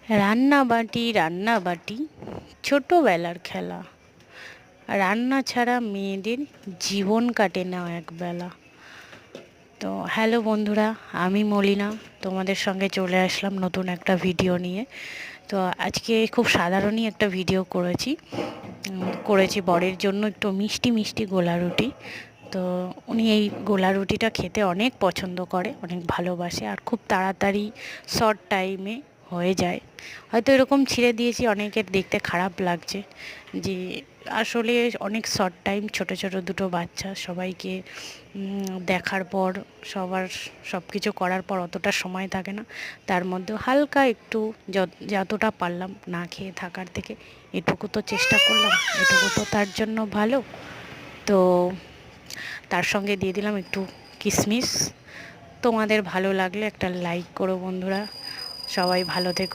রান্নাবাটি ছোটোবেলার খেলা। রান্না ছাড়া মেয়েদের জীবন কাটে না একবেলা। তো হ্যালো বন্ধুরা, আমি মলিনা তোমাদের সঙ্গে চলে আসলাম নতুন একটা ভিডিও নিয়ে। তো আজকে খুব সাধারণই একটা ভিডিও করেছি বরের জন্য একটু মিষ্টি মিষ্টি গোলা রুটি। তো উনি এই গোলা রুটিটা খেতে অনেক পছন্দ করে, অনেক ভালোবাসে, আর খুব তাড়াতাড়ি শর্ট টাইমে হয়ে যায়। হয়তো এরকম ছিঁড়ে দিয়েছি, অনেকের দেখতে খারাপ লাগছে যে আসলে অনেক শর্ট টাইম, ছোট ছোট দুটো বাচ্চা, সবাইকে দেখার পর সব কিছু করার পর অতটা সময় থাকে না। তার মধ্যেও হালকা একটু যতটা পারলাম না খেয়ে থাকার থেকে এটুকু তো চেষ্টা করলাম, এটুকু তো তার জন্য ভালো। তো তার সঙ্গে দিয়ে দিলাম একটু কিশমিশ। তোমাদের ভালো লাগলে একটা লাইক করো বন্ধুরা। সবাই ভালো থেকো।